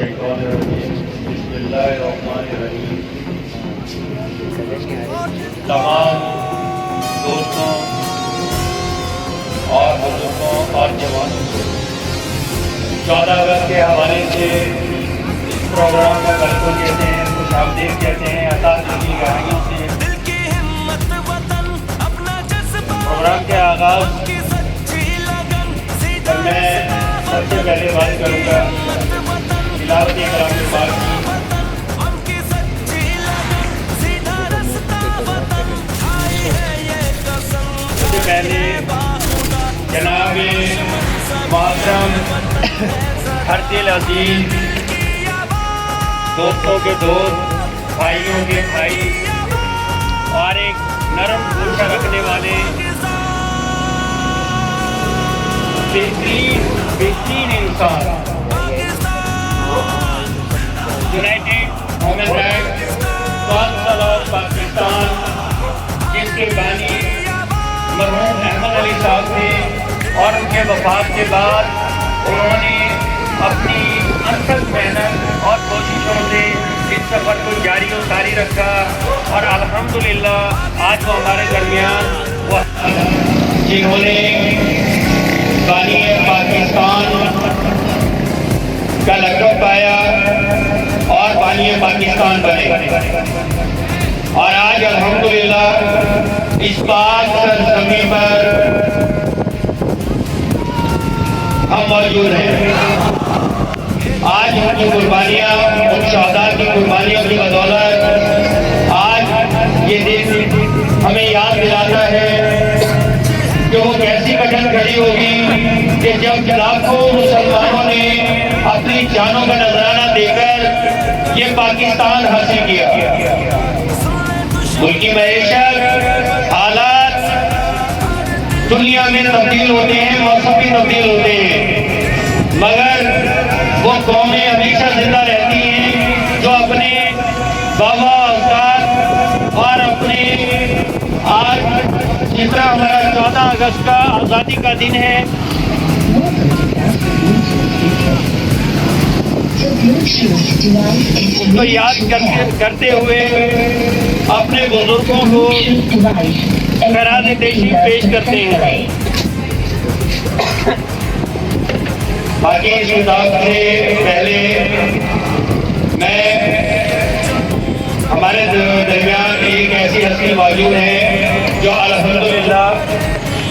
الشیطان الرجیم بسم اللہ الرحمن الرحیم۔ تمام دوستوں اور بزرگوں اور جوانوں کو 14 اگست کے حوالے سے اس پروگرام کا ویلکم کہتے ہیں، خوش آمدید کہتے ہیں عطا کی گہرائیوں سے۔ پروگرام کے آغاز میں سب سے پہلے بات کروں گا تلاوت کلام پاک کی۔ سب سے پہلے جناب محترم ہر دل عزیز، دوستوں کے دوست، بھائیوں کے بھائی اور ایک نرم گوشہ رکھنے والے بہترین انسان، United human rights council of Pakistan, جس کے بانی مرحوم احمد علی صاحب تھے، اور ان کے وفات کے بعد انہوں نے اپنی انتھک محنت اور کوششوں سے اس سفر کو جاری و ساری رکھا، اور الحمدللہ آج وہ ہمارے درمیان وہ جنہوں نے بانی پاکستان کا لقب پایا اور بانی پاکستان بنے، اور آج الحمدللہ اس پاک سرزمین پر ہم موجود ہیں۔ آج ان کی قربانیاں، ان شہداء کی قربانیوں کی بدولت آج یہ دن ہمیں یاد دلاتا ہے کہ وہ کیسی کٹن کھڑی ہوگی کہ جب لاکھوں مسلمانوں نے اپنی جانوں کا نذرانہ دے کر یہ پاکستان حاصل کیا۔ ملکی معیشت، حالات دنیا میں تبدیل ہوتے ہیں، موسم بھی تبدیل ہوتے ہیں، مگر وہ قومیں ہمیشہ زندہ رہتی ہیں جو اپنے بابا اجداد اور اپنے آج جس طرح ہمارا 14 اگست کا آزادی کا دن ہے، اس کو یاد کرتے ہوئے اپنے بزرگوں کو خراج تحسین پیش کرتے ہیں۔ باقی اس کتاب سے پہلے میں ہمارے درمیان ایک ایسی ہستی موجود ہے جو الحمدللہ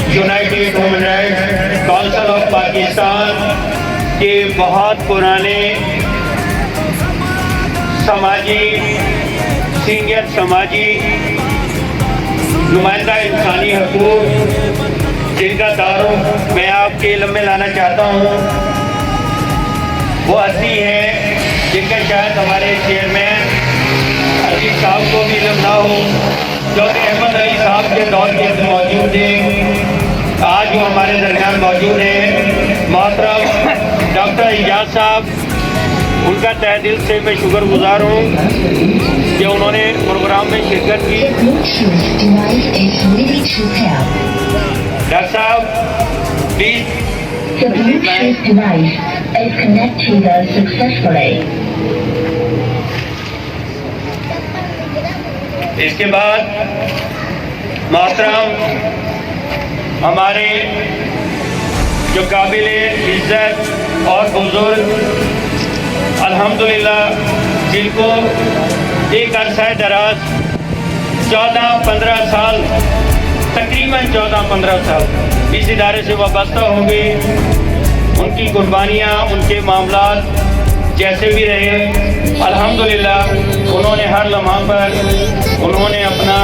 United human rights council of Pakistan کے بہت پرانے سماجی سینئر سماجی نمائندہ انسانی حقوق، جن کا تعارف میں آپ کے علم میں لانا چاہتا ہوں، وہ ہستی ہیں جن کا شاید ہمارے چیئرمین عزیز صاحب کو بھی علم نہ ہو، جو کہ احمد علی صاحب کے دور کے موجود تھے، آج وہ ہمارے درمیان موجود ہیں۔ محترم ڈاکٹر اعجاز صاحب، ان کا تہ دل سے میں شکر گزار ہوں کہ انہوں نے پروگرام میں شرکت کی۔ ڈاکٹر صاحب پلیز۔ اس کے بعد محترم ہمارے جو قابل عزت اور بزرگ الحمدللہ، جن کو ایک عرصہ دراز 14-15 سال، تقریباً 14-15 سال اس ادارے سے وابستہ ہو گئے، ان کی قربانیاں، ان کے معاملات جیسے بھی رہے، الحمدللہ انہوں نے ہر لمحہ پر انہوں نے اپنا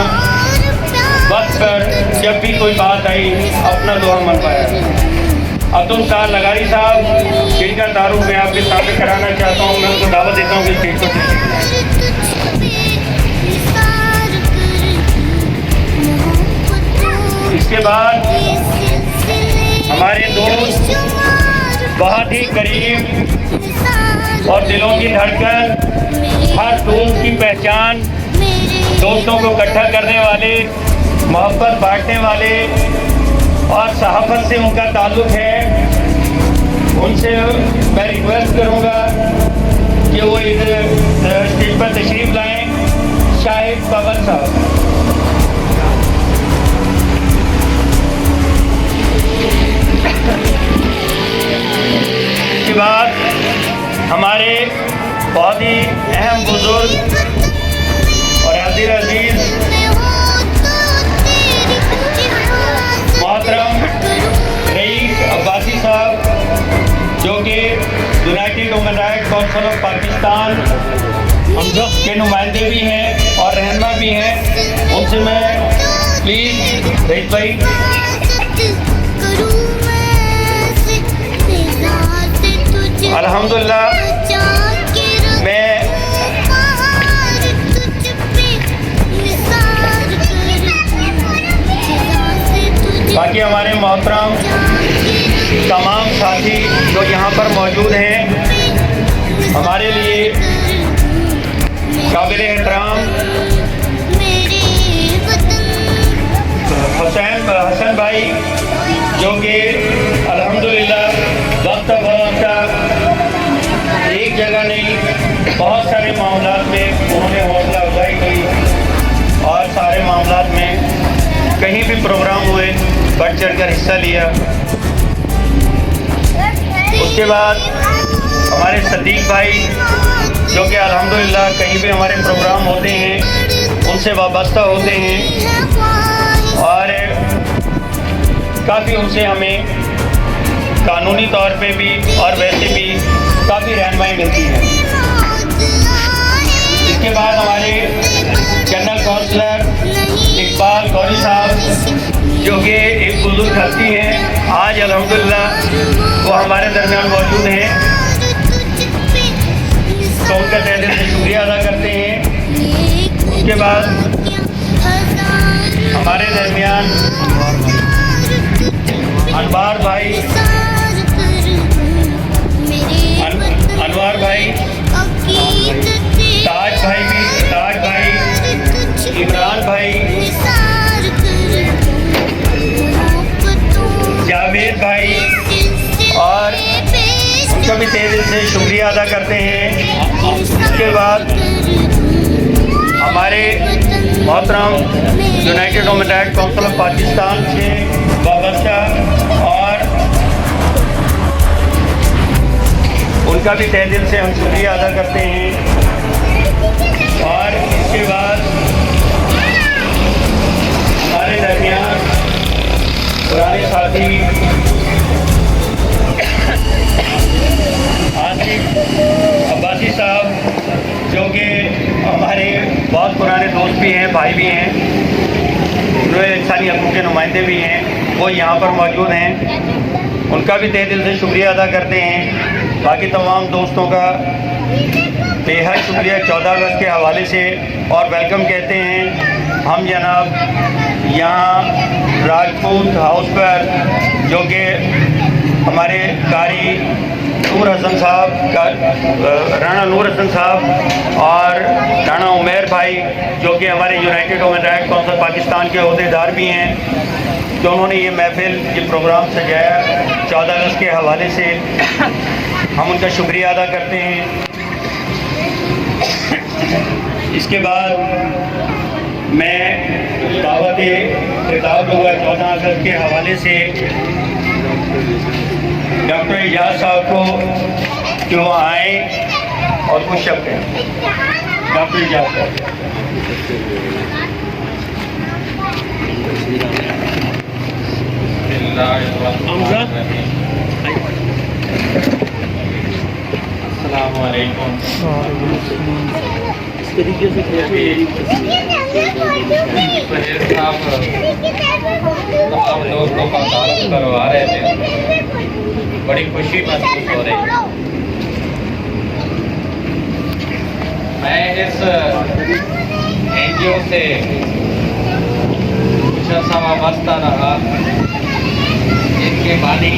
وقت پر جب بھی کوئی بات آئی اپنا دعا منوایا۔ عبدالستار لغاری صاحب، جن کا تعارف میں آپ کے سامنے کرانا چاہتا ہوں، میں ان کو دعوت دیتا ہوں کہ اسٹیج پر اس کے بعد ہمارے دوست، بہت ہی قریب اور دلوں کی دھڑکن، ہر دوست کی پہچان، دوستوں کو اکٹھا کرنے والے، محبت بانٹنے والے، اور صحافت سے ان کا تعلق ہے، ان سے میں ریکویسٹ کروں گا इस स्टेज पर तशरीफ लाएं शाहिद पवन साहब। इसके बाद हमारे बहुत ही अहम बुजुर्ग और हाजिर अजीज मोहतरम रईस अब्बासी साहब, जो कि United women right council of Pakistan के नुमाइंदे भी हैं और रहनुमा भी हैं, उनसे मैं प्लीज़ रईस भाई अल्हम्दुलिल्लाह मैं बाकी हमारे मोहतरम तमाम साथी जो यहाँ पर मौजूद हैं, हमारे लिए काबिल एहतराम हसन भाई, जो कि अल्हम्दुलिल्लाह वक्त बवक्त एक जगह नहीं बहुत सारे मामलात में उन्होंने हौसला अफजाई की और सारे मामलात में कहीं भी प्रोग्राम हुए बढ़ चढ़ कर हिस्सा लिया। उसके बाद हमारे सदीक भाई, जो कि अल्हम्दुलिल्लाह कहीं भी हमारे प्रोग्राम होते हैं उनसे वाबस्ता होते हैं और काफ़ी उनसे हमें कानूनी तौर पे भी और वैसे भी काफ़ी रहनुमाई मिलती है। इसके बाद हमारे जनरल काउंसलर इकबाल गौरी साहब, जो कि एक बुजुर्ग हस्ती हैं, आज अल्हम्दुलिल्लाह वो हमारे दरमियान मौजूद हैं, तो उनका तहे दिल से शुक्रिया अदा करते हैं। उसके बाद हमारे दरमियान अनवार भाई, ताज भाई, इमरान भाई, जावेद भाई, और उनका भी तहे दिल से शुक्रिया अदा करते हैं। उसके बाद हमारे मोहतरम United women right council of Pakistan से वाबस्ता और उनका भी तहे दिल से हम शुक्रिया अदा करते हैं। और इसके बाद हमारे दरमियान पुराने साथी आसिफ अब्बासी साहब, जो कि हमारे बहुत पुराने दोस्त भी हैं, भाई भी हैं, उन्होंने इंसानी हकूक़ के नुमाइंदे भी हैं, वो यहाँ पर मौजूद हैं, उनका भी तहे दिल से शुक्रिया अदा करते हैं। बाकी तमाम दोस्तों का बेहद शुक्रिया 14 अगस्त के हवाले से और वेलकम कहते हैं। हम जनाब यहाँ राजपूत हाउस पर, जो कि हमारे कारी नूर हसन साहब, राणा नूर हसन साहब और राणा उमेर भाई, जो कि हमारे United women right council Pakistan के अहदेदार भी हैं, तो उन्होंने ये महफिल, ये प्रोग्राम सजाया 14 अगस्त के हवाले से, हम उनका शुक्रिया अदा करते हैं। इसके बाद मैं दावत खिताब होगा 14 अगस्त के हवाले से डॉक्टर एजाज साहब को कि वो आए और कुछ शब्द कहें। डॉक्टर एजाज साहब। अस्सलामुअलैकुम। इस तरीके से तमाम दोस्तों का तारुफ करवा रहे थे, बड़ी खुशी महसूस हो रही है। मैं इस NGO से कुछ अर्सा वाबस्ता रहा, इनके बानी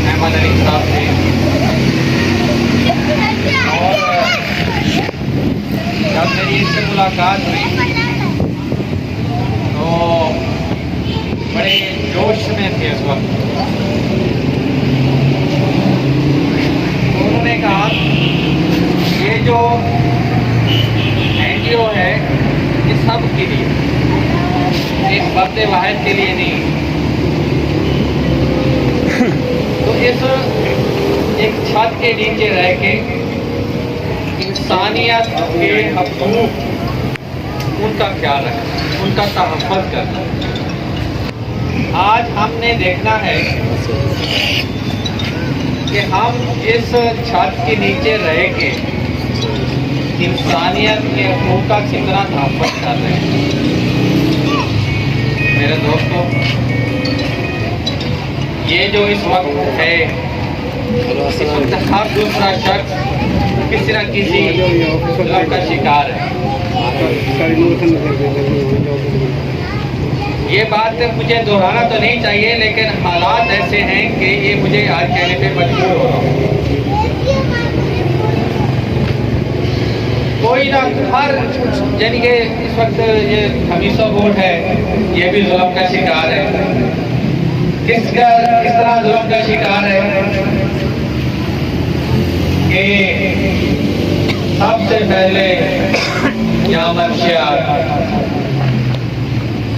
अहमद अली साहब से, और जब मेरी इससे मुलाकात हुई तो बड़े जोश में थे उस वक्त। तो उन्होंने कहा ये جو NGO ہے یہ سب کے لیے، ایک فرد واحد کے لیے نہیں. تو اس ایک چھت کے نیچے رہ کے انسانیت کے حقوق ان کا خیال رکھنا، ان کا تحفظ کرنا. آج ہم نے دیکھنا ہے کہ ہم اس چھت کے نیچے رہ کے انسانیت کے حقوق کا کتنا تحفظ کر رہے ہیں. میرے دوستوں، یہ جو اس وقت ہے، اس وقت ہر دوسرا شخص کسی نہ کسی ظلم کا شکار ہے. یہ بات مجھے دہرانا تو نہیں چاہیے، لیکن حالات ایسے ہیں کہ یہ مجھے آج کہنے پہ مجبور ہو رہا ہوں. کوئی نہ ہر، یعنی کہ اس وقت یہ خمیسہ بورڈ ہے، یہ بھی ظلم کا شکار ہے. کس طرح ظلم کا شکار ہے کہ سب سے پہلے یہاں منشیات،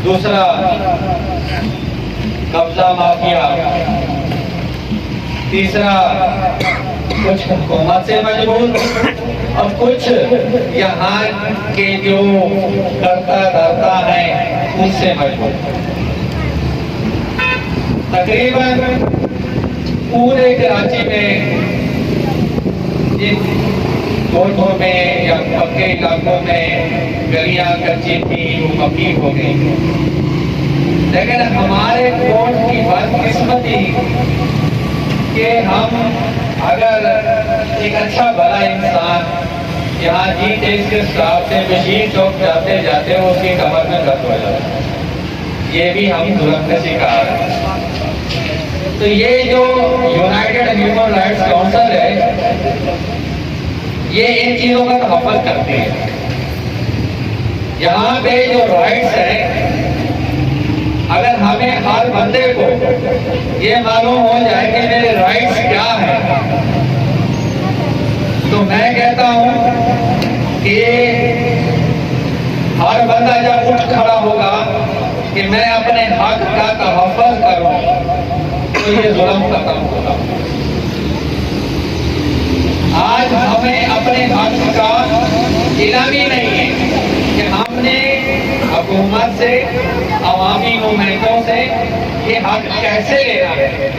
دوسرا قبضہ مافیا، تیسرا کچھ حکومت سے مجبور اور کچھ یہاں کے جو کرتا ہیں ان سے مجبور. تقریباً پورے کراچی میں جن کوٹوں میں یا پکے علاقوں میں گلیاں کچی تھی وہ پکی ہو گئی، لیکن ہمارے کوٹ کی بدقسمتی کہ ہم اگر ایک اچھا بھلا انسان یہاں جیتے اس کے ساتھ سے مشین چوک جاتے جاتے اس کی کمر میں درد ہو جاتا ہے. یہ بھی ہم ظلم کا شکار ہیں. تو یہ جو یونائیٹڈ ہیومن رائٹس کونسل ہے، یہ ان چیزوں کا تحفظ کرتی ہے. یہاں پہ جو رائٹس ہیں، اگر ہمیں ہر بندے کو یہ معلوم ہو جائے کہ میرے رائٹس کیا ہیں، تو میں کہتا ہوں کہ ہر بندہ جب اٹھ کھڑا ہوگا کہ میں اپنے حق کا تحفظ کروں تو یہ ظلم ختم ہوگا. آج ہمیں اپنے حق کا علم ہی نہیں ہے کہ ہم نے حکومت سے، عوامی موومنٹوں سے یہ حق کیسے لینا ہے.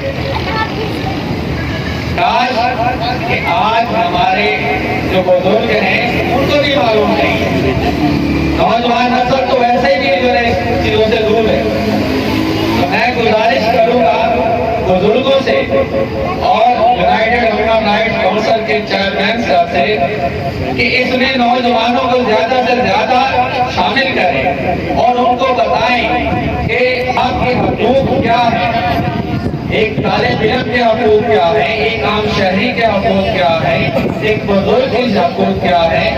کاش کہ آج ہمارے جو بزرگ ہیں ان کو بھی معلوم نہیں ہے. نوجوان نسل تو ویسے بھی جو ہے چیزوں سے دور ہے. تو میں گزارش کروں گا بزرگوں سے اور یونائیٹڈ ہیومن رائٹس کونسل کے چیئرمین صاحب سے کہ اس میں نوجوانوں کو زیادہ سے زیادہ شامل کریں اور ان کو بتائیں کہ آپ کے حقوق کیا ہیں، ایک طالب علم کے حقوق کیا ہیں، ایک عام شہری کے حقوق کیا ہیں، ایک بزرگ کے حقوق کیا ہیں.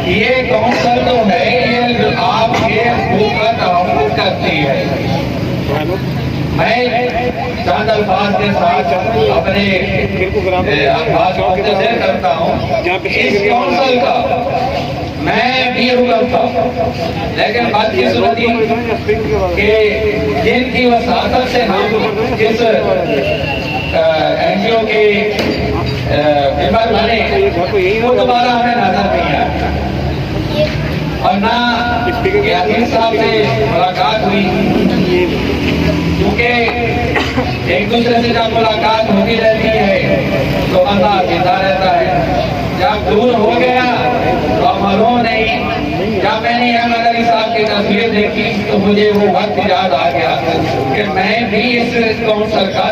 یہ کونسل جو ہے یہ آپ کے حقوق کا تحفظ کرتی ہے. میں چند الفاظ کے ساتھ اپنے الفاظ کو مختصر کرتا ہوں. اس کونسل کا میں بھی رکن تھا، لیکن بات کی صورت یہ کہ جن کی وساطت سے ہم اس NGO کے ممبر بنے وہ دوبارہ ہمیں نظر نہیں آیا، اور نہ یاسین صاحب سے ملاقات ہوئی، کیونکہ ایک دوسرے سے جب ملاقات ہوتی رہتی ہے تو بندہ زندہ رہتا ہے. جب دور ہو گیا تو معلوم نہیں. جب میں نے احمد علی صاحب کی تصویر دیکھی تو مجھے وہ وقت یاد آ گیا کہ میں بھی اس کونسل کا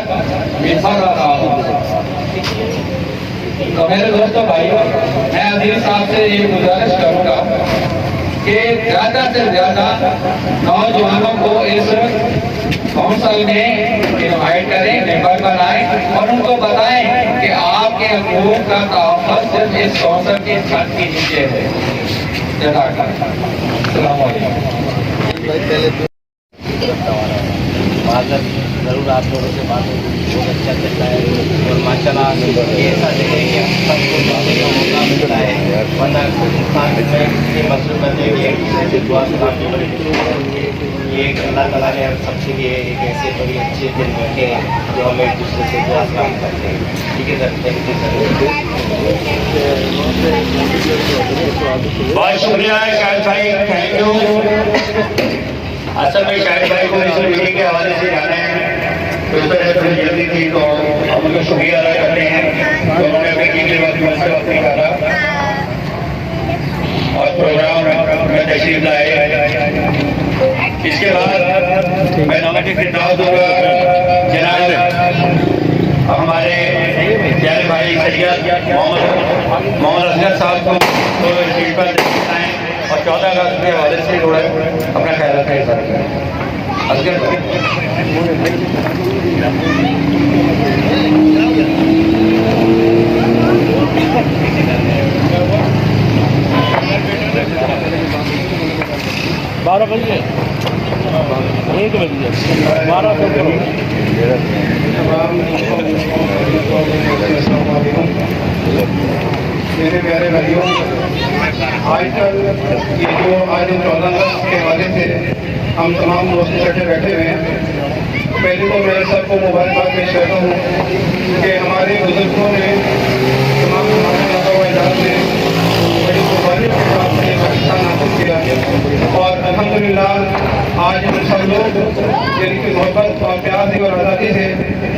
ممبر رہا ہوں. تو میرے دوستوں بھائیوں، میں عزیز صاحب سے یہ گزارش کروں گا کہ زیادہ سے زیادہ نوجوانوں کو اس کونسل میں انوائٹ کریں، ممبر بنائیں اور ان کو بتائیں کہ آپ کے حقوق کا تحفظ صرف اس کونسل کی چھت کے نیچے ہے. السلام علیکم. معذرت ضرور آپ لوگوں سے بات ہوگی. بہت اچھا چل رہا ہے اور ماشاء اللہ یہ ایسا جگہ ہے کہ ہم سب کو جانے کا موقع ملتا ہے. ورنہ انسان میں یہ مصروفیت ہے کہ ایک دوسرے سے دعا سلام بھی بڑی یہ ایک اللہ تعالیٰ نے ہم سب کے لیے ایک ایسے بڑی اچھے دن رکھے ہیں جو ہم ایک دوسرے سے دعا سلام کرتے ہیں. ٹھیک ہے سر, تھینک یو سر. بہت شکریہ شاہد بھائی, تھینک یو. اصل میں شاہد بھائی کو اس میٹنگ کے حوالے سے جانا ہے تو اس طرح تھوڑی جلدی تھی تو ہم ان کا شکریہ ادا کرتے ہیں تو انہوں نے میٹنگ کے بعد مسئلہ اپنی کرا اور پروگرام میں تشریف لائے. اس کے بعد میں دعوت خطاب دوں گا جناب ہمارے پیارے بھائی سید محمد اصغر صاحب کو تو اسٹیج پر تشریف لائیں اور 14 اگست کے حوالے سے تھوڑا اپنا خیالات کا اظہار کریں. اصغر بارہ بجے 1 بجے 12 میرے پیارے بھائیوں, آج کل یہ جو آج 14 اگست کے حوالے سے ہم تمام دوست اکٹھے بیٹھے ہوئے ہیں, پہلے تو میں سب کو مبارکباد پیش کرتا ہوں کہ ہمارے بزرگوں نے تمام ہمارے آبا و اجداد نے بڑی قربانی کے ساتھ پاکستان حاصل کیا اور الحمدللہ آج ہم سب لوگ دل کی محبت اور پیار سے اور آزادی سے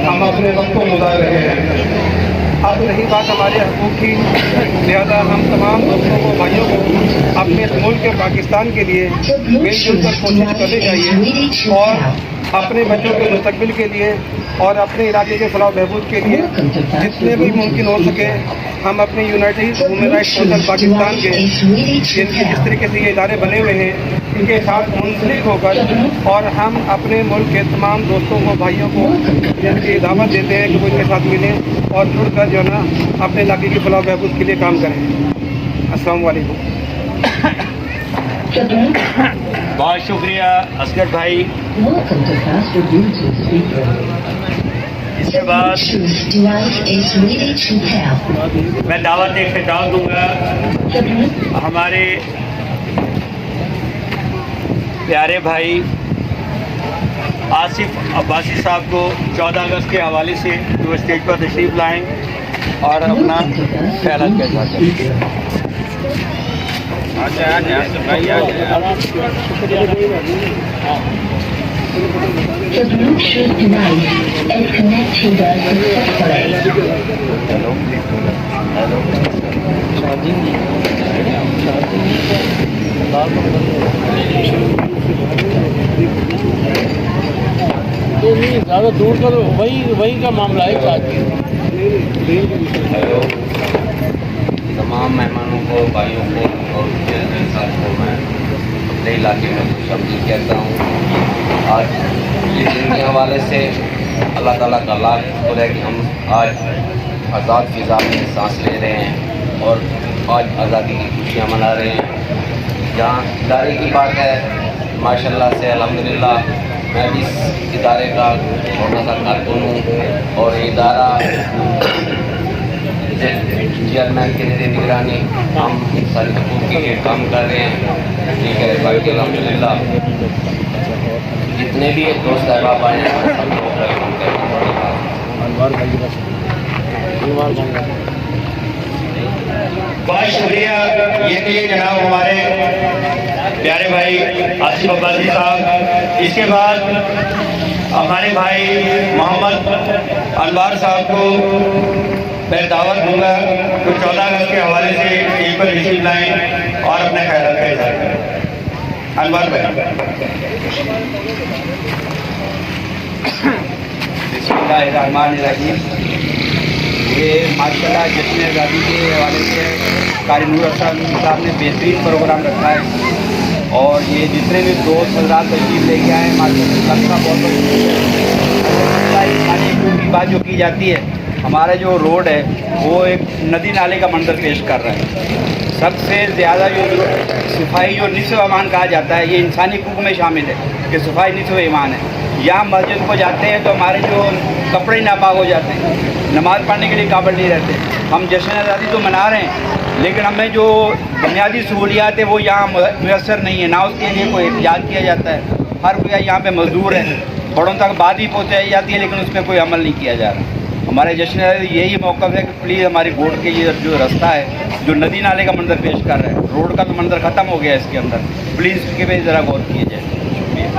ہم اپنے وقت کو گزار رہے ہیں. اب رہی بات ہمارے حقوق کی, لہذا ہم تمام دوستوں کو بھائیوں کو اپنے ملک پاکستان کے لیے مل جل کر کوشش کرنی چاہیے اور اپنے بچوں کے مستقبل کے لیے اور اپنے علاقے کے فلاح و بہبود کے لیے جتنے بھی ممکن ہو سکے ہم اپنے United human rights council Pakistan کے جس طریقے سے یہ ادارے بنے ہوئے ہیں ان کے ساتھ منسلک ہو کر اور ہم اپنے ملک کے تمام دوستوں کو بھائیوں کو ان کی دعوت دیتے ہیں کہ وہ ان کے ساتھ ملیں اور جڑ کر جو ہے نا اپنے علاقے کی فلاح و بہبود کے لیے کام کریں. السلام علیکم. بہت شکریہ اصغر بھائی. اس کے بعد میں دعوت خطاب دوں گا ہمارے پیارے بھائی آصف عباسی صاحب کو 14 اگست کے حوالے سے جو اسٹیج پر تشریف لائیں اور اپنا خیالات کا اظہار کریں. The Bluetooth device is connected successfully. زیادہ دور کرو, وہی کا معاملہ ہے. ہیلو تمام مہمانوں کو, بھائیوں کو اور ساتھ کو میں اپنے علاقے میں خوش آمدید کہتا ہوں. آج یہ دن کے حوالے سے اللہ تعالیٰ کا لاکھ شکر ہے کہ ہم آج آزاد فضا میں سانس لے رہے ہیں اور آج آزادی کی خوشیاں منا رہے ہیں. جہاں ادارے کی بات ہے ماشاءاللہ سے الحمدللہ میں بھی اس ادارے کا چھوٹا سا کارکن ہوں اور یہ ادارہ چیئرمین کے زیر نگرانی ہم انسانی حقوق کے لیے کام کر رہے ہیں. ٹھیک ہے باقی الحمدللہ جتنے بھی دوست احباب آئے ہیں سب لوگ کام کر رہے ہیں. بہت شکریہ. یہ تھے جناب ہمارے پیارے بھائی آصف عباسی صاحب. اس کے بعد ہمارے بھائی محمد انوار صاحب کو میں دعوت دوں گا جو 14 اگست کے حوالے سے اسٹیج پر تشریف لائیں اور اپنے خیالات کا اظہار کریں. انوار بھائی. بسم اللہ الرحمن الرحیم. یہ ماشاءاللہ جشن آزادی کے حوالے سے قاری نور افشار صاحب نے بہترین پروگرام رکھا ہے اور یہ جتنے بھی دوست حضرات تشریف لے کے آئے ہیں ماشاءاللہ سب کا بہت بہت شکریہ. کی بات جو کی جاتی ہے ہمارا جو روڈ ہے وہ ایک ندی نالے کا منظر پیش کر رہا ہے. سب سے زیادہ جو صفائی جو نصف ایمان کہا جاتا ہے یہ انسانی حقوق میں شامل ہے کہ صفائی نصف ایمان ہے. यहाँ मस्जिद को जाते हैं तो हमारे जो कपड़े नापाक हो जाते हैं, नमाज़ पढ़ने के लिए काबिल नहीं रहते। हम जश्न आज़ादी तो मना रहे हैं, लेकिन हमें जो बुनियादी सहूलियात है वो यहाँ मैसर नहीं है, ना उसके लिए कोई एहतियात किया जाता है। हर कोई यहाँ पे मजदूर है, बड़ों तक बात ही पहुँचाई जाती है, लेकिन उस पर कोई अमल नहीं किया जा रहा। हमारे जश्न आज़ादी यही मौक़िफ़ है कि प्लीज़ हमारी बोर्ड के ये जो रास्ता है, जो नदी नाले का मंजर पेश कर रहा है, रोड का तो मंजर ख़त्म हो गया है इसके अंदर, प्लीज़ इसके पे ज़रा गौर किया जाए। शुक्रिया।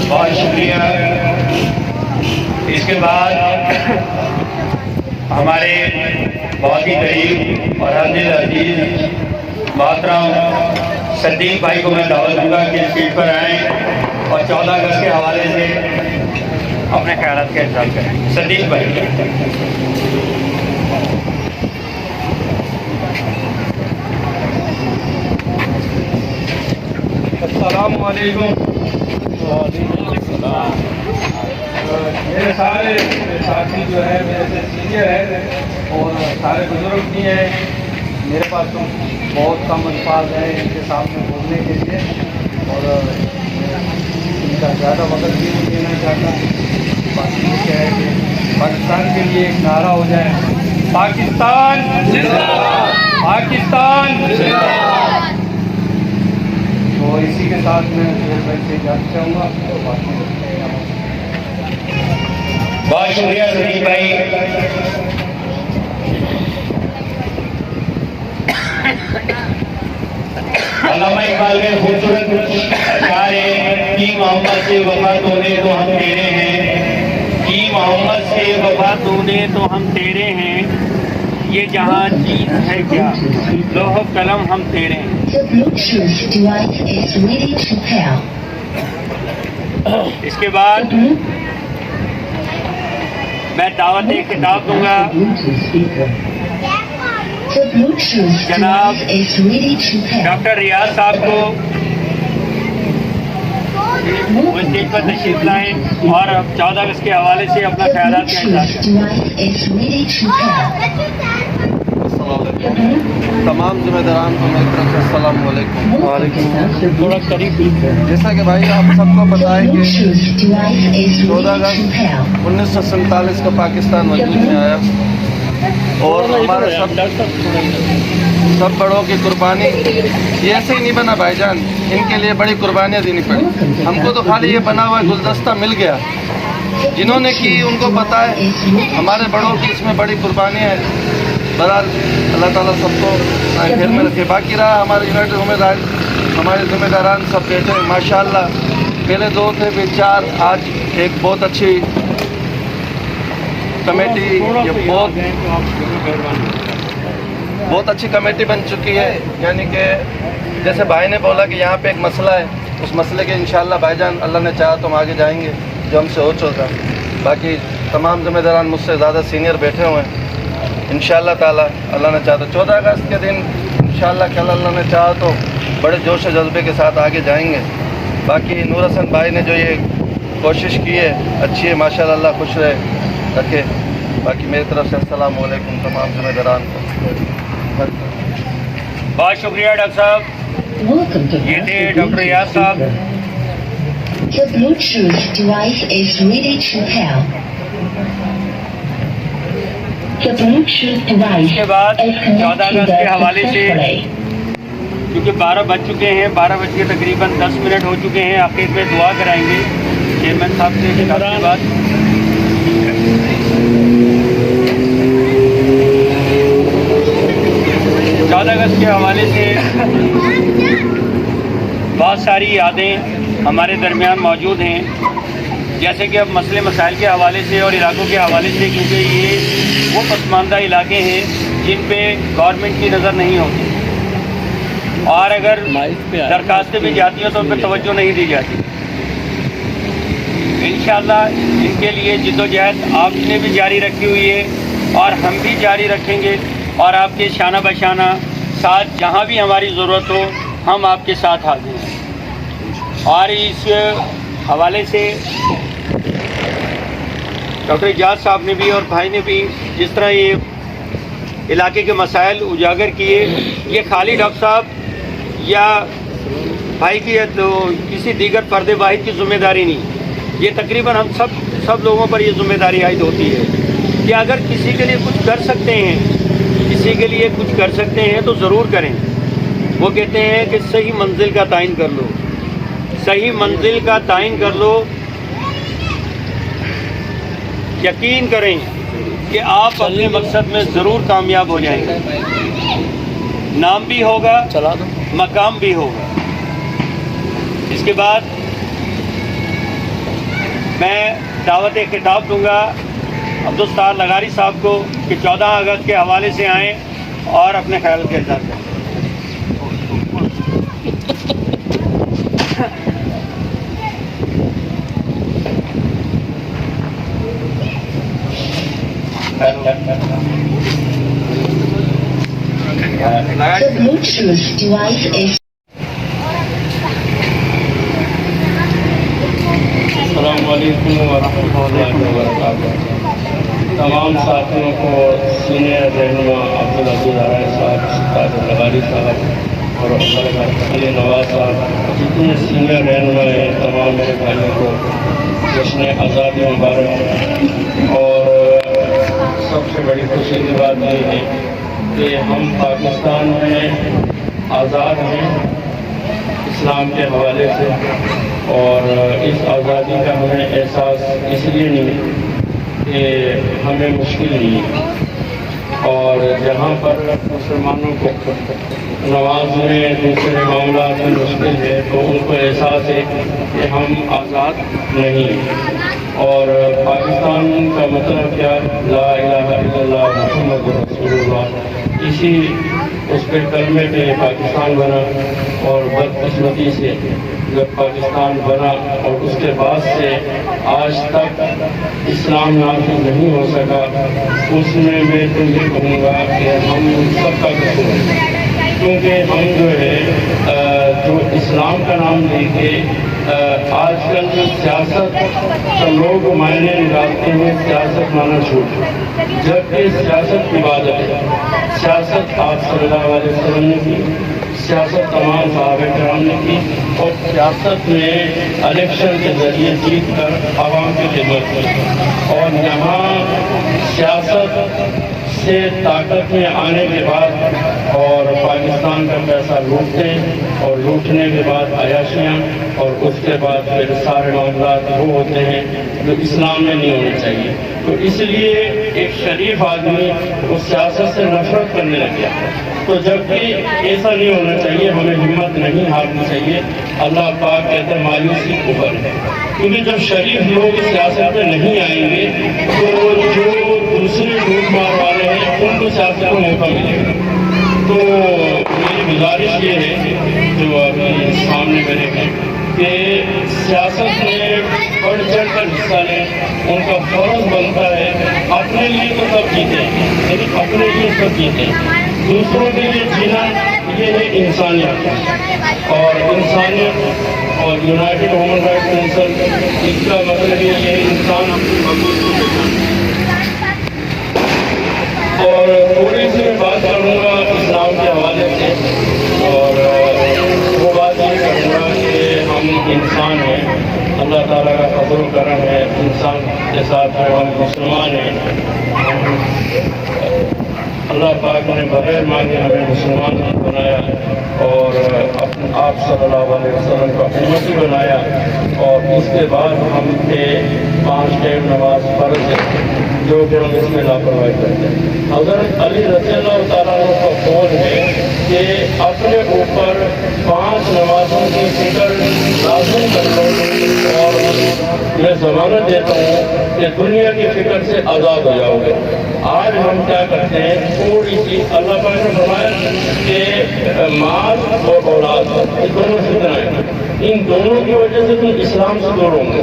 बहुत शुक्रिया। इसके बाद हमारे बहुत ही करीब और हज़ीर अजीज मोहतरम सदीक भाई को मैं दावत दूंगा कि स्टेज पर आएँ और 14 अगस्त के हवाले से अपने ख्यालात का इज़हार करें। सदीक भाई। अस्सलाम वालेकुम। मेरे सारे साथी जो है मेरे से सीनियर है और सारे बुजुर्ग भी हैं। मेरे पास तो बहुत कम अल्फाज हैं इनके सामने बोलने के लिए और इनका ज़्यादा वक्त भी नहीं देना चाहता। बाकी ये क्या है कि पाकिस्तान के लिए एक नारा हो जाए, पाकिस्तान जिंदाबाद, पाकिस्तान जिंदाबाद। तो इसी के साथ मैं से जाना चाहूँगा। बहुत शुक्रिया सदीक भाई। अल्लामा इकबाल के खूबसूरत अशआर हैं कि मोहम्मद से वफा तूने तो हम तेरे हैं, कि मोहम्मद से वफा तूने तो हम तेरे हैं, ये जहाँ चीज है क्या, लोह कलम हम तेरे हैं। The Bluetooth device is ready to pair. इसके बाद मैं दावत खिताब दूंगा The Bluetooth जनाब device is ready to pair. Doctor Riyaz sahab को वो स्टेज पर तशरीफ लाएं और 14 अगस्त के हवाले से अपना The ख्यालात का इज़हार Bluetooth करें। device is ready to pair. तमाम ज़िम्मेदारान को मेरी तरफ से अस्सलाम वालेकुम। थोड़ा करीब जैसा कि भाई आप सबको पता है The कि Bluetooth device is 14 ready to August pair. 1947 का पाकिस्तान वजूद में आया और हमारे सब बड़ों की कुर्बानी ये ऐसे ही नहीं बना भाईजान, इनके लिए बड़ी कुर्बानियाँ देनी पड़ी। हमको तो खाली ये बना हुआ गुलदस्ता मिल गया, जिन्होंने की उनको पता है, हमारे बड़ों की इसमें बड़ी कुर्बानियाँ हैं। बहरहाल अल्लाह ताला सबको खैर में रखे। बाकी रहा हमारे यूनाइटेड हमारे ज़िम्मेदारान सब बैठे हैं माशाअल्लाह। पहले 2 थे फिर 4, आज एक बहुत अच्छी कमेटी, ये बहुत अच्छी कमेटी बन चुकी है। यानी कि जैसे भाई ने बोला कि यहाँ पे एक मसला है, उस मसले के इंशाअल्लाह भाईजान अल्लाह ने चाहा तो हम आगे जाएंगे, जो हमसे हो चुका। बाकी तमाम ज़िम्मेदारान मुझसे ज़्यादा सीनियर बैठे हुए हैं। इंशाअल्लाह ताला अल्लाह ने चाहा तो 14 अगस्त के दिन इंशाअल्लाह कल अल्लाह ने चाहा तो बड़े जोश और जज्बे के साथ आगे जाएंगे। बाकी नूर हसन भाई ने जो ये कोशिश की है अच्छी है माशाअल्लाह, अल्लाह खुश रखे। बाकी मेरी तरफ से अस्सलाम वालेकुम तमाम ज़िम्मेदारान को। बहुत शुक्रिया डॉक्टर साहब। Welcome to ये थे डॉक्टर रियाज साहब। The Bluetooth device is ready to pair. The Bluetooth device इसके बाद is 14 connected अगस्त के हवाले से successfully. क्योंकि 12 बज चुके हैं, 12 बज के तकरीबन 10 मिनट हो चुके हैं, आखिर में दुआ कराएंगे चेयरमैन साहब से खिताब के बाद। 14 अगस्त के हवाले से बहुत सारी यादें हमारे दरमियान मौजूद हैं, जैसे कि अब मसले मसाइल के हवाले से और इलाकों के हवाले से, क्योंकि ये वो पसमानदा इलाके हैं जिन पे गवर्नमेंट की नज़र नहीं होती और अगर दरखास्तें भी जाती हैं तो उन पर तवज्जो नहीं दी जाती। इंशाअल्लाह इनके लिए जिद्दोजहद आपने भी जारी रखी हुई है और हम भी जारी रखेंगे और आपके शाना बशाना साथ जहाँ भी हमारी ज़रूरत हो हम आपके साथ हाजिर हैं। और इस हवाले से डॉक्टर इजाज़ साहब ने भी और भाई ने भी जिस तरह ये इलाके के मसाइल उजागर किए, ये खाली डॉक्टर साहब या भाई की तो किसी दीगर फर्द वाहिद की जिम्मेदारी नहीं, ये तकरीबन हम सब लोगों पर ये जिम्मेदारी आयद होती है कि अगर किसी के लिए कुछ कर सकते हैं तो ज़रूर करें। वो कहते हैं कि सही मंजिल का तायन कर लो, सही मंजिल का तायन कर लो। यकीन करें कि आप अपने मकसद में ज़रूर कामयाब हो जाएंगे, नाम भी होगा, मकाम भी होगा। इसके बाद मैं दावत खिताब दूंगा अब्दुल सत्तार लगारी साहब को कि 14 अगस्त के हवाले से आएँ और अपने ख्याल के इज़हार करें। The Bluetooth device is अस्सलाम वालेकुम वरहमतुल्लाहि वबरकातुहू। तमाम साथियों को सीनियर रहनुमा अब्दुल अजीज आराय साहब, ताज लगारी साहब और अली नवाज साहब, जितने सीनियर रहनुमा हैं, तमाम मेरे भाइयों को जश्न आज़ादी मुबारक। और सबसे बड़ी खुशी की बात ये है कि हम पाकिस्तान में आज़ाद हैं इस्लाम के हवाले से, और इस आज़ादी का हमें एहसास इसलिए नहीं कि हमें मुश्किल नहीं है, और जहाँ पर मुसलमानों को नमाज में दूसरे मामला में मुश्किल है तो उनको एहसास है कि हम आज़ाद नहीं हैं। और पाकिस्तान का मतलब क्या, ला इलाहा इल्लल्लाह मुहम्मदुर रसूलुल्लाह, इसी उस पे कलमे पे पाकिस्तान बना। और बदकिस्मती से जब पाकिस्तान बना और उसके बाद से आज तक इस्लाम नाफिज नहीं हो सका, उसमें मैं तो ये कहूँगा कि हम सबका कसूर है, क्योंकि हम जो है जो इस्लाम का नाम लेके आजकल जो सियासत तो लोग मायने निकालते हैं, सियासत माना झूठ, जबकि सियासत इबादत है। सियासत आप सल्लल्लाहु अलैहि वसल्लम ने की, सियासत तमाम सहाबा किराम ने की, और सियासत में इलेक्शन के जरिए जीत कर आवाम की खिदमत की। और यहाँ सियासत से ताकत में आने के बाद और पाकिस्तान का पैसा लूटते, और लूटने के बाद अयाशियाँ, और उसके बाद फिर सारे मामला वो होते हैं जो इस्लाम में नहीं होने चाहिए। तो इसलिए एक शरीफ आदमी उस सियासत से नफरत करने लग गया। तो जबकि ऐसा नहीं होना चाहिए, हमें हिम्मत नहीं हारनी चाहिए। अल्लाह पाक कहते हैं मायूसी ऊपर है, क्योंकि जब शरीफ लोग सियासत में नहीं आएंगे तो जो दूसरे लूट मार वाले हैं उनको सियासत को मौका मिलेगा। तो मेरी गुजारिश ये है जो अभी सामने मेरे हैं कि सियासत में बढ़ चढ़ कर हिस्सा लें, उनका फर्ज बनता है। अपने लिए तो सब जीते, लेकिन अपने लिए सब जीते, दूसरों के लिए जीना ये है इंसानियत। और इंसानियत और यूनाइटेड ह्यूमन राइट्स काउंसिल, इसका मतलब ये है इंसान अपनी मजबूत को पहचाने। और थोड़ी सी मैं बात करूँगा इस्लाम के हवाले से, और वो बात ये करूँगा कि हम इंसान हैं, अल्लाह ताला का फज़ल व करम है, इंसान के साथ हम मुसलमान हैं। अल्लाह पाक ने बगैर मांगे हमें मुसलमान बनाया, और आप सल्लल्लाहु अलैहि वसल्लम को उम्मती बनाया, और इसके बाद हम पे 5 टाइम नमाज फर्ज है, जो कि हम इसमें लापरवाही करते हैं। हज़रत अली रज़ियल्लाहु ताला अन्हु का कौल है कि अपने ऊपर 5 नमाजों की फिक्र लाज़िम कर लो, और मैं ज़मानत देता हूँ कि दुनिया की फिक्र से आज़ाद हो जाओगे। आज हम क्या करते हैं, थोड़ी सी अल्लाह पाक ने फरमाया कि माल और औलाद ये दोनों फितनाएं, इन दोनों की वजह से तुम इस्लाम से दूर होंगे,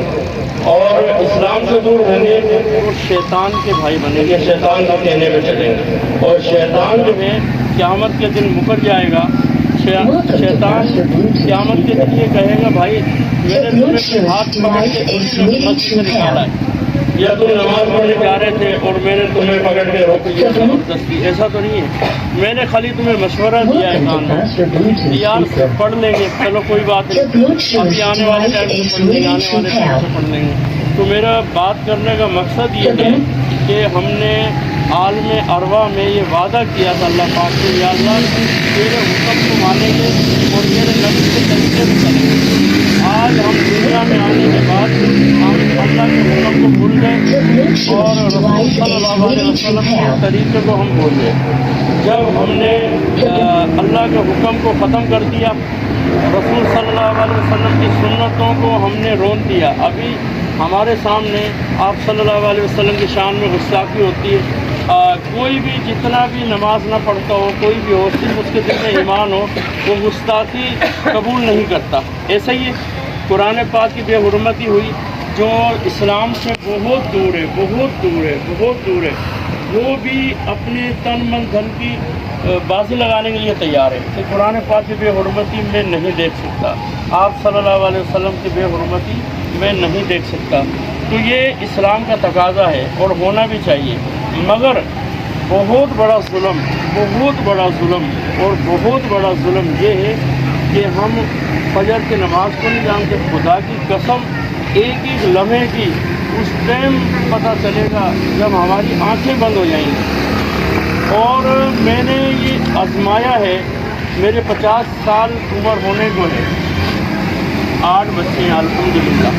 और इस्लाम से दूर होंगे तो शैतान के भाई बनेंगे, शैतान के कहने पे चलेंगे, और शैतान जो है क़यामत के दिन मुकर जाएगा। शैतान क़यामत के दिन ये कहेगा भाई मैंने तुम्हें हाथ पकड़ के मस्जिद से निकाला है, या तुम नमाज पढ़ने जा रहे थे और मैंने तुम्हें पकड़ के रोक लिया जबरदस्ती, ऐसा तो नहीं है। मैंने खाली तुम्हें मशवरा दिया है कान में, यार पढ़ लेंगे, चलो कोई बात नहीं, अभी आने वाले टाइम से पढ़ लेंगे, आने वाले टाइम से पढ़ लेंगे। तो मेरा बात करने का मकसद ये है कि हमने आलम अरवा में ये वादा किया था अल्लाह पाक से, या अल्लाह तेरे हुक्म को मानेंगे और तेरे नबी के तरीके से चलेंगे। आज हम दुनिया में आने के बाद हम अल्लाह के हुक्म को भूल गए और रसूल सल्लल्लाहु अलैहि वसल्लम के तरीके को हम भूल गए। जब हमने अल्लाह के हुक्म को ख़त्म कर दिया, रसूल सल्लल्लाहु अलैहि वसल्लम की सुन्नतों को हमने रोक दिया, अभी हमारे सामने आप सल्लल्लाहु अलैहि वसल्लम की शान में गुस्ताखी होती है। कोई भी जितना भी नमाज ना पढ़ता हो, कोई भी हो, सिर्फ उसके दिल में ईमान हो, वो गुस्ताखी कबूल नहीं करता। ऐसा ही कुरान पाक की बेहुरमती हुई जो इस्लाम से बहुत दूर है, बहुत दूर है, बहुत दूर है, वो भी अपने तन मन धन की बाजी लगाने के लिए तैयार है कि कुरान पाक की बेहुरमती मैं नहीं देख सकता, आप सल्लल्लाहु अलैहि वसल्लम की बेहुरमती मैं नहीं देख सकता। तो ये इस्लाम का तकाज़ा है और होना भी चाहिए, मगर बहुत बड़ा जुल्म, बहुत बड़ा जुल्म और बहुत बड़ा जुल्म ये है कि हम फजर की नमाज को नहीं जानते। खुदा की कसम, एक एक लम्हे की उस टाइम पता चलेगा जब हमारी आंखें बंद हो जाएंगी। और मैंने ये आजमाया है, मेरे 50 साल उम्र होने को है, 8 बच्चे हैं अल्हम्दुलिल्लाह।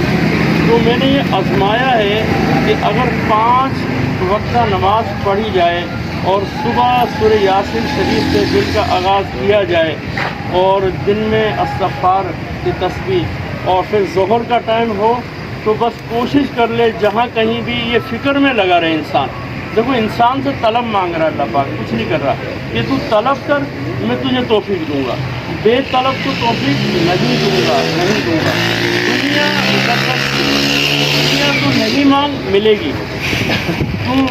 तो मैंने ये आजमाया है कि अगर 5 वक्त नमाज पढ़ी जाए और सुबह सूरह यासीन शरीफ से दिन का आगाज़ किया जाए और दिन में इस्तग़फ़ार की तस्बीह और फिर ज़ोहर का टाइम हो, तो बस कोशिश कर ले जहाँ कहीं भी ये फ़िक्र में लगा रहे इंसान। देखो, इंसान से तलब मांग रहा है अल्लाह पाक, कुछ नहीं कर रहा कि तू तलब कर, मैं तुझे तौफीक दूंगा, बेतलब को तौफीक नहीं दूंगा, नहीं दूंगा। दुनिया तो नहीं मांग, मिलेगी। तू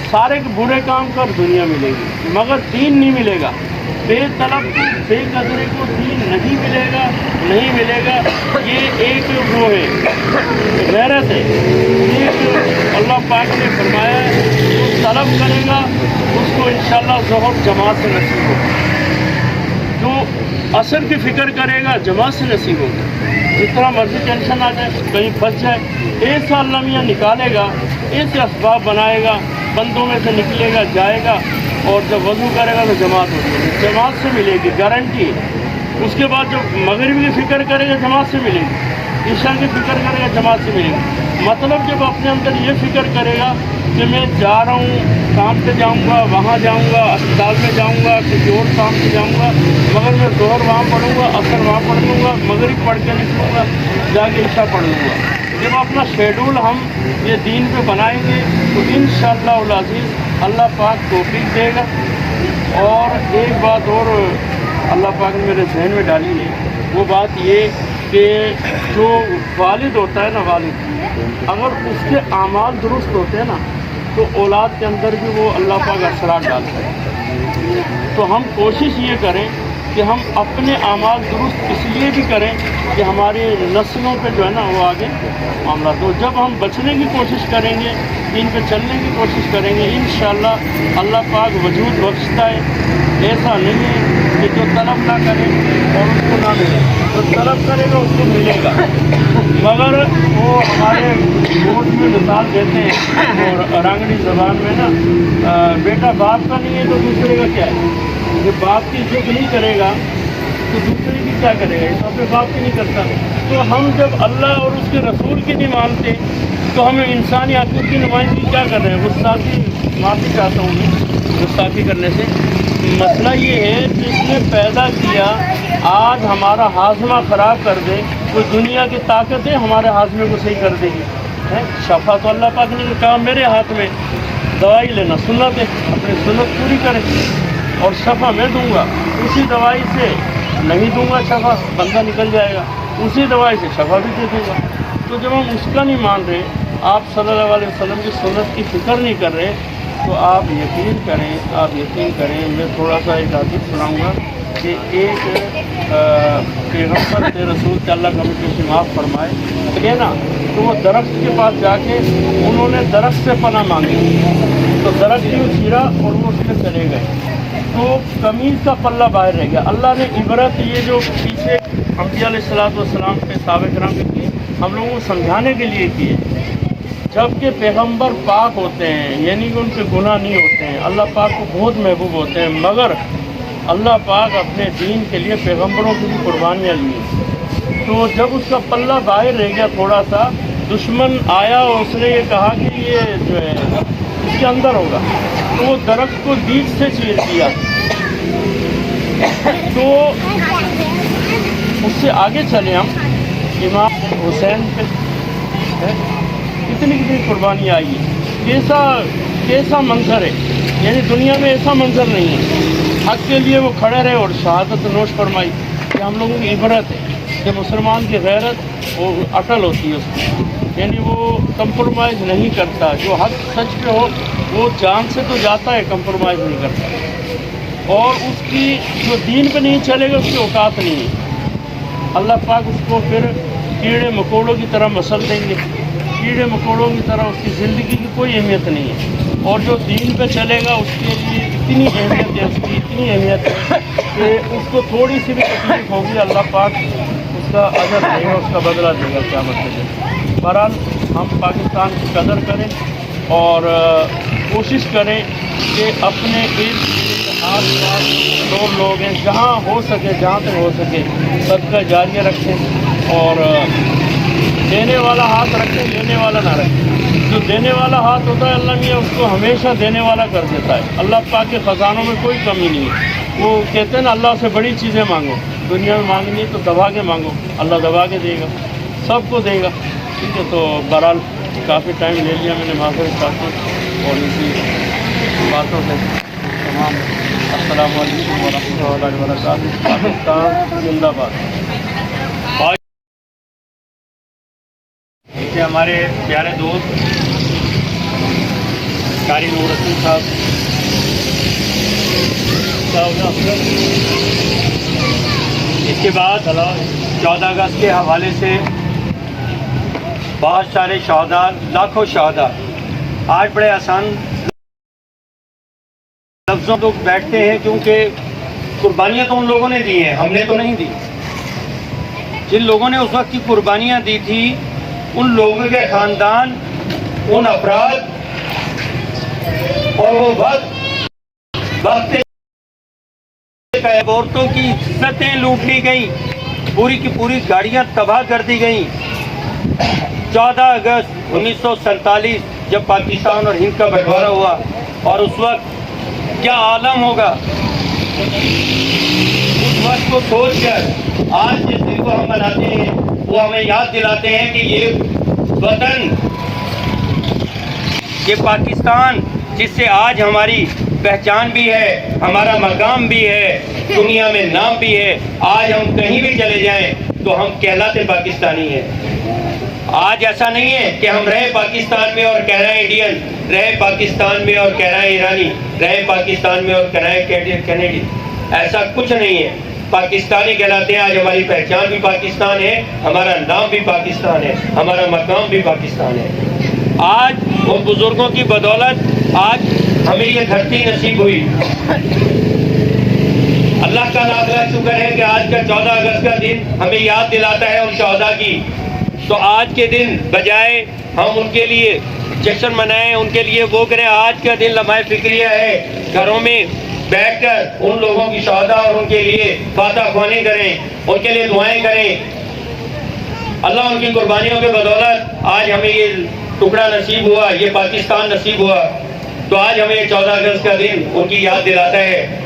सारे के बुरे काम कर, दुनिया मिलेगी, मगर दीन नहीं मिलेगा। बेतलब को, बेकदरे को दीन नहीं मिलेगा, नहीं मिलेगा। ये एक वो है, गैरत है। एक अल्लाह पाक ने फरमाया है, जो तलब करेगा उसको इंशाअल्लाह ज़ोहर जमात से नसीब होगा, जो असर की फ़िक्र करेगा जमात से नसीब होगा। जितना मर्जी टेंशन आ जाए, कहीं फंस जाए, ऐसा अल्लाह मियाँ निकालेगा, ऐसे असबाब बनाएगा, बंदों में से निकलेगा, जाएगा, और जब वज़ू करेगा तो जमात होगी, जमात से मिलेगी, गारंटी। उसके बाद जब मगरिब की फ़िक्र करेगा जमात से मिलेगी, ईशा की फ़िक्र करेगा जमात से मिलेगी। मतलब जब अपने अंदर ये फ़िक्र करेगा कि मैं जा रहा हूँ, काम पे जाऊँगा, वहाँ जाऊँगा, अस्पताल में जाऊँगा, किसी और काम पे जाऊँगा, मगर मैं ज़ोहर वहाँ पढ़ूँगा, असर वहाँ पढ़ लूँगा, मगरिब पढ़ के निकलूँगा, जाके ईशा पढ़ लूँगा। जब अपना शेड्यूल हम ये दीन पे बनाएंगे तो इंशाअल्लाह उल अज़ीज़ अल्लाह पाक तौफीक देगा। और एक बात और अल्लाह पाक ने मेरे जहन में डाली है, वो बात ये कि जो वालिद होता है ना, वालिद अगर उसके आमाल दुरुस्त होते हैं ना, तो औलाद के अंदर भी वो अल्लाह पाक असरात डालता है। तो हम कोशिश ये करें कि हम अपने आमाल दुरुस्त इसलिए भी करें कि हमारी नस्लों पे जो है ना वो आगे मामला। तो जब हम बचने की कोशिश करेंगे, इन पे चलने की कोशिश करेंगे, इंशाअल्लाह अल्लाह पाक वजूद बख्शता है। ऐसा नहीं है कि जो तलब ना करे और उसको ना मिले, तो तलब करेगा उसको मिलेगा। मगर वो हमारे कोर्ट में मिसाल देते हैं और रंगनी ज़बान में ना, बेटा बाप का नहीं है तो दूसरे का क्या है। जब बाप की इज्जत नहीं करेगा तो दूसरे की क्या करेगा, इस अपने बाप की नहीं करता। तो हम जब अल्लाह और उसके रसूल की नहीं मानते तो हम इंसानी हक़ूक़ की नुमाइंदगी क्या कर रहे हैं। गुस्ताखी, माफ़ी चाहता हूँ मैं गुस्ताखी करने से। मसला ये है, जिसने पैदा किया आज हमारा हाजमा ख़राब कर दे, कोई दुनिया की ताकत है हमारे हाजमे को सही कर देगी है। शफा तो अल्लाह पाक ने कहा मेरे हाथ में, दवाई लेना सुन्नत है, अपनी सुन्नत पूरी करें और शफा मैं दूंगा। उसी दवाई से नहीं दूंगा शफा, बंदा निकल जाएगा, उसी दवाई से शफा भी दे दूंगा। तो जब हम उसका नहीं मान रहे, आप सल्लल्लाहु अलैहि वसल्लम की सुन्नत की फ़िक्र नहीं कर रहे, तो आप यकीन करें, मैं थोड़ा सा एक हदीस सुनाऊंगा کہ ایک پیغمبر تھے رسول کے اللہ کا مجھے معاف فرمائے کہ نا تو وہ درخت کے پاس جا کے انہوں نے درخت سے پناہ مانگی تو درخت کیوں چیرا اور وہ اس میں چلے گئے تو قمیض کا پلہ باہر رہ گیا. اللہ نے عبرت یہ جو پیچھے انبیاء علیہ الصلوۃ والسلام پہ صحابہ کرام کے کیے ہم لوگوں کو سمجھانے کے لیے کیے. جب کہ پیغمبر پاک ہوتے ہیں یعنی کہ ان کے گناہ نہیں ہوتے ہیں, اللہ پاک کو بہت محبوب ہوتے ہیں, مگر اللہ پاک اپنے دین کے لیے پیغمبروں کی بھی قربانیاں لی. تو جب اس کا پلہ باہر رہ گیا تھوڑا سا, دشمن آیا اور اس نے یہ کہا کہ یہ جو ہے اس کے اندر ہوگا, تو وہ درخت کو بیچ سے چیر دیا. تو اس سے آگے چلے ہم امام حسین پہ کتنی کتنی قربانی آئی ہے, کیسا منظر ہے, یعنی دنیا میں ایسا منظر نہیں ہے. حق کے لیے وہ کھڑے رہے اور شہادت نوش فرمائی. کہ ہم لوگوں کی عبرت ہے کہ مسلمان کی غیرت وہ اٹل ہوتی ہے اس میں, یعنی وہ کمپرومائز نہیں کرتا. جو حق سچ پہ ہو وہ جان سے تو جاتا ہے, کمپرومائز نہیں کرتا. اور اس کی جو دین پہ نہیں چلے گا اس کی اوقات نہیں ہے. اللہ پاک اس کو پھر کیڑے مکوڑوں کی طرح مسل دیں گے. کیڑے مکوڑوں کی طرح اس کی زندگی کی کوئی اہمیت نہیں ہے. اور جو دین پہ چلے گا اس کے لیے اتنی اہمیت ہے, اس کی اتنی اہمیت ہے کہ اس کو تھوڑی سی بھی تکلیف ہوگی اللہ پاک اس کا اجر دے گا, اس کا بدلہ دے گا قیامت کے دن. بہرحال ہم پاکستان کی قدر کریں اور کوشش کریں کہ اپنے آس پاس جو لوگ ہیں جہاں ہو سکے, جہاں تک ہو سکے صدقہ جاریہ رکھیں اور دینے والا ہاتھ رکھیں, لینے والا نہ رکھیں. جو دینے والا ہاتھ ہوتا ہے اللہ میاں اس کو ہمیشہ دینے والا کر دیتا ہے. اللہ پاک کے خزانوں میں کوئی کمی نہیں ہے. وہ کہتے ہیں نا اللہ سے بڑی چیزیں مانگو, دنیا میں مانگنی ہے تو دبا کے مانگو, اللہ دبا کے دے گا, سب کو دے گا. ٹھیک ہے, تو بہرحال کافی ٹائم لے لیا میں نے معذرت چاہتا ہوں اور اسی باتوں سے تمام السلام علیکم ورحمۃ اللہ وبرکاتہ. پاکستان زندہ باد. کہ ہمارے پیارے دوست قاری نور رسول صاحب اس کے بعد 14 اگست کے حوالے سے بہت سارے شہداء, لاکھوں شہداء آج بڑے آسان لفظوں تو بیٹھتے ہیں کیونکہ قربانیاں تو ان لوگوں نے دی ہیں, ہم نے تو نہیں دی. جن لوگوں نے اس وقت کی قربانیاں دی تھی ان لوگوں کے خاندان, ان افراد اور وہ وقت عورتوں کی عزتیں لوٹ لی گئیں, پوری کی پوری گاڑیاں تباہ کر دی گئیں. 14 اگست 1947 جب پاکستان اور ہند کا بٹوارا ہوا اور اس وقت کیا عالم ہوگا, اس وقت کو سوچ کر آج جس دن کو ہم مناتے ہیں وہ ہمیں یاد دلاتے ہیں کہ یہ وطن, یہ پاکستان جس سے آج ہماری پہچان بھی ہے, ہمارا مقام بھی ہے, دنیا میں نام بھی ہے. آج ہم کہیں بھی چلے جائیں تو ہم کہلاتے پاکستانی ہیں. آج ایسا نہیں ہے کہ ہم رہے پاکستان میں اور کہہ رہے ہیں انڈین, رہے پاکستان میں اور کہہ رہے ہیں ایرانی, رہے پاکستان میں اور کہہ رہے ہیں کینیڈی. ایسا کچھ نہیں ہے. پاکستانی کہلاتے ہیں. آج ہماری پہچان بھی پاکستان ہے, ہمارا نام بھی پاکستان ہے, ہمارا مقام بھی پاکستان ہے. آج ان بزرگوں کی بدولت آج ہمیں یہ دھرتی نصیب ہوئی. اللہ کا لاکھ شکر ہے کہ آج کا 14 اگست کا دن ہمیں یاد دلاتا ہے ان شہداء کی. تو آج کے دن بجائے ہم ان کے لیے جشن منائیں, ان کے لیے وہ کریں, آج کا دن لمحہ فکریہ ہے. گھروں میں بیٹھ کر ان لوگوں کی شہداء اور ان کے لیے فاتح خوانی کریں, ان کے لیے دعائیں کریں. اللہ ان کی قربانیوں کے بدولت آج ہمیں یہ ٹکڑا نصیب ہوا, یہ پاکستان نصیب ہوا. تو آج ہمیں 14 اگست کا دن ان کی یاد دلاتا ہے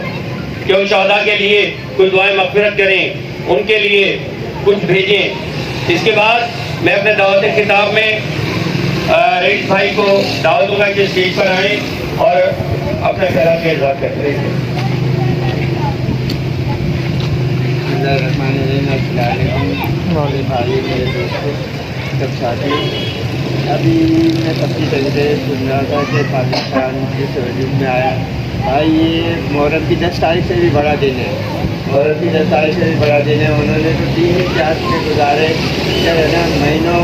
کہ ان شہداء کے لیے کچھ دعائیں مغفرت کریں, ان کے لیے کچھ بھیجیں. اس کے بعد میں اپنے دعوت خطاب میں رئیس بھائی کو دعوت دوں گا کہ اسٹیج پر آئیں اور اپنا خیالات کا اظہار کریں. سب ساتھی, ابھی میں سب سے پہلے سن رہا تھا کہ پاکستان کے وجود میں آیا. بھائی یہ محرم کی 10 تاریخ سے بھی بڑا دن ہے. اور ابھی 10 سال سے بڑا دن ہے. انہوں نے تو 3-4 میں گزارے کیا ہے نا, مہینوں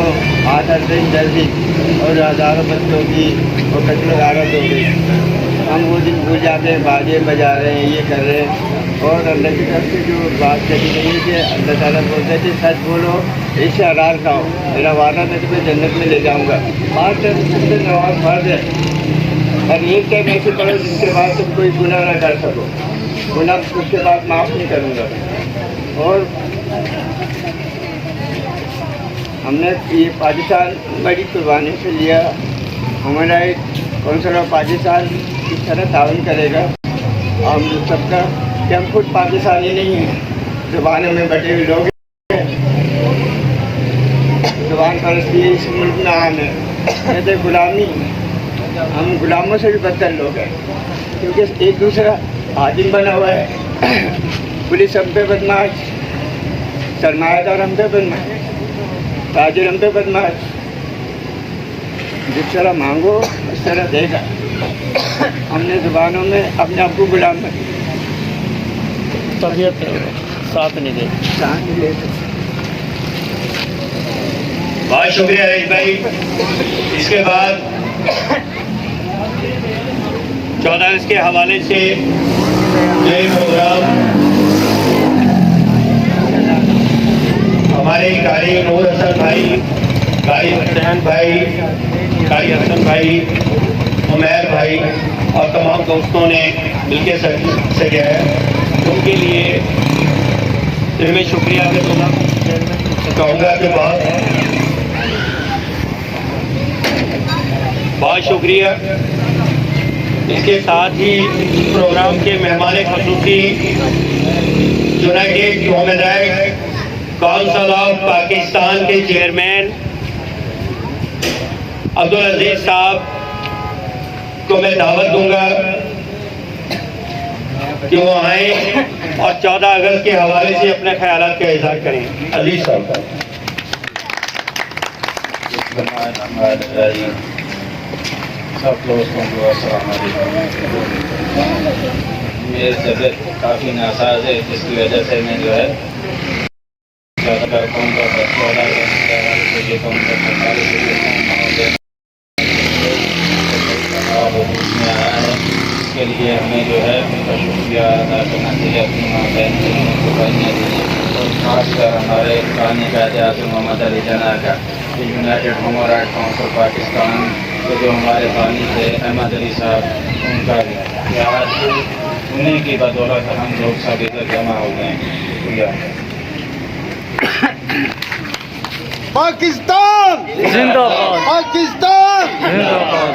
8 دن 10 دن اور ہزاروں بچوں کی اور قتل و غارت ہو گئی. ہم وہ دن بھول جاتے ہیں, بازے بجا رہے ہیں, یہ کر رہے ہیں. اور اللہ کی طرف سے جو بات کہی گئی ہے کہ اللہ تعالیٰ بولتے تھے سچ بولو, اس سے حلال کھاؤ, میرا وعدہ میں تمہیں جنت میں لے جاؤں گا. 5 ٹائم سے نماز فرض ہے اور ایک ٹائم ایسے پڑھو جس کے بعد تم کوئی گناہ نہ کر سکو. گناہ اس کے بعد معاف نہیں کروں گا. اور ہم نے یہ پاکستان بڑی قربانی سے لیا. ہمارا ایک کونسل آف پاکستان اس طرح تعاون کرے گا ہم سب کا کہ ہم خود پاکستانی نہیں ہیں, زبانوں میں بٹے ہوئے لوگ ہیں. زبان پرستی اس ملک میں عام ہے. کہتے غلامی, ہم غلاموں سے بھی بدتر لوگ ہیں کیونکہ ایک دوسرا حاکم بنا ہوا ہے. پولیس ہم پہ بدماش, سرمایہ دار ہم پہ بدماش, تاجر ہم پہ بدماش. جس طرح مانگو اس طرح دے گا. ہم نے زبانوں میں اپنے آپ کو غلام بنا, طبیعت ساتھ نہیں دے. بہت شکریہ رئیس بھائی. اس کے بعد 14 اگست کے حوالے سے یہ پروگرام ہمارے قاری نور حسن بھائی, قاری حسین بھائی, قاری حسن بھائی, عمیر بھائی اور تمام دوستوں نے مل کے سجایا ہے. ان کے لیے میں شکریہ کہوں گا کہ بہت شکریہ. اس کے ساتھ ہی پروگرام کے مہمان خصوصی United human rights council of Pakistan کے چیئرمین عبدالعزیز صاحب کو میں دعوت دوں گا کہ وہ آئیں اور 14 اگست کے حوالے سے اپنے خیالات کا اظہار کریں. عزیز صاحب. سب دوستوں کو السلام علیکم. میری طبیعت کافی ناساز ہے جس کی وجہ سے میں جو ہے زیادہ تر قوم کا میں آیا ہے. اس کے لیے ہمیں جو ہے ان کا شکریہ ادا کرنا چاہیے اپنی ماں بہن اور خاص کر ہمارے پرانی قائد اعظم محمد علی جناح کا United human rights council Pakistan کے جو ہمارے بانی تھے احمد علی صاحب, ان کا بھی آج انہیں کی بدولت ہم لوگ سب ادھر جمع ہو گئے ہیں. شکریہ. پاکستان زندہ باد, پاکستان زندہ باد.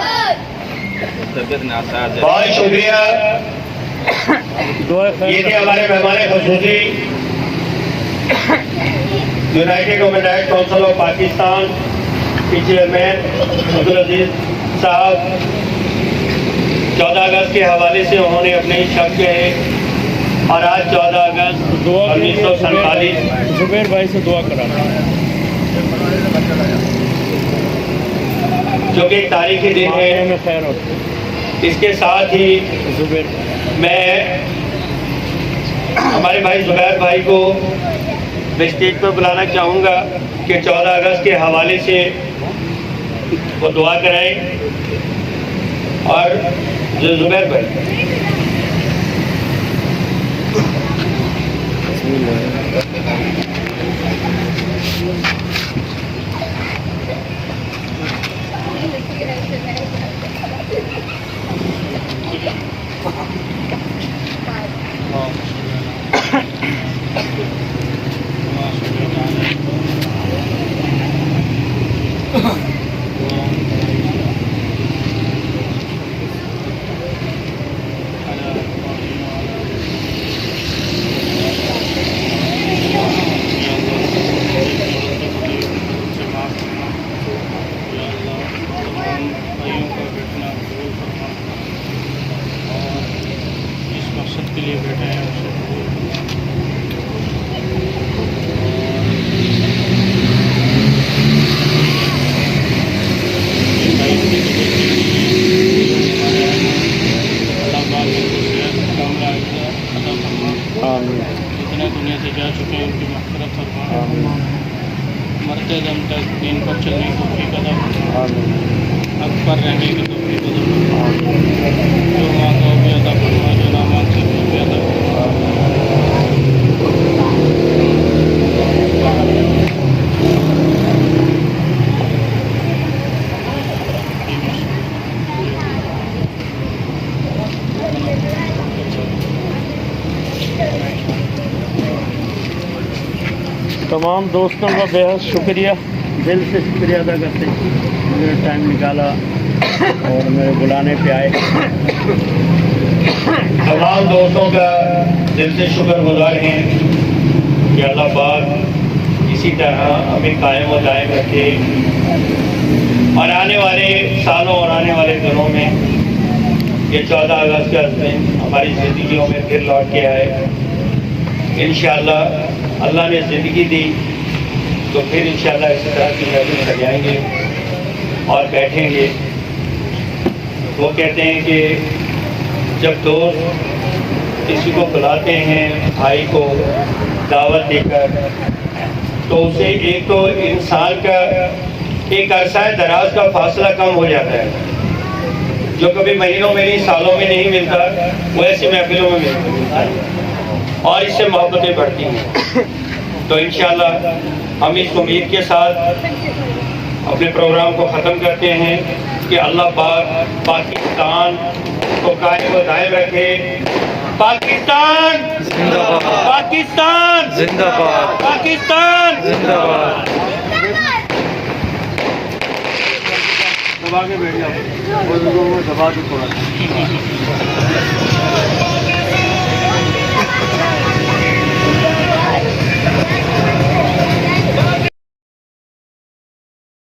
طبیعت ناساز ہے. بہت شکریہ. یہ تھے ہمارے مہمان خصوصی United human rights council of Pakistan کے چیئرمین عبدالعزیز صاحب. 14 اگست کے حوالے سے انہوں نے اپنے شب کہے اور آج 14 اگست 1947 زبیر بھائی سے دعا کرانا جو کہ ایک تاریخی دن ہے. خیر ہوتا. اس کے ساتھ ہی میں ہمارے بھائی زبیر بھائی کو اسٹیج پر بلانا چاہوں گا کہ 14 اگست کے حوالے سے وہ دعا کرائیں. اور جو زبیر بھائی کے لیے بیٹھے ہیں اسے जा चुके हैं उनकी मग़फ़िरत फरमा, मरते दम तक दीन पर चलने की तौफ़ीक़ अता फरमा, हक़ पर रहने की तौफ़ीक़ अता फरमा, जो मांगो भी अता फरमा, जो ना मांग सके भी अता फरमा। तमाम दोस्तों का बेहद शुक्रिया, दिल से शुक्रिया अदा करते हैं, मेरा टाइम निकाला और मेरे बुलाने पे आए। तमाम दोस्तों का दिल से शुक्रगुजार हैं कि अल्लाह पाक इसी तरह हमें कायम व दायम रखे और आने वाले सालों और आने वाले दिनों में ये 14 अगस्त का दिन हमारी ज़िंदगियों में फिर लौट के आए। इंशाअल्लाह अल्लाह ने ज़िंदगी दी तो फिर इंशाअल्लाह इसी तरह की महफिल सजाएंगे और बैठेंगे। वो कहते हैं कि जब दोस्त किसी को बुलाते हैं भाई को दावत देकर, तो उसे एक तो इंसान का एक अरसा दराज का फासला कम हो जाता है, जो कभी महीनों में नहीं सालों में नहीं मिलता, वो ऐसी महफिलों में मिलता है और इससे मोहब्बतें बढ़ती हैं। तो इंशाअल्लाह हम इस उम्मीद के साथ अपने प्रोग्राम को ख़त्म करते हैं कि अल्लाह पाक पाकिस्तान को कायम व दायम रखे। पाकिस्तान जिंदाबाद, पाकिस्तान जिंदाबाद, पाकिस्तान जिंदाबाद। दबा के बैठ जाओ, दबा के थोड़ा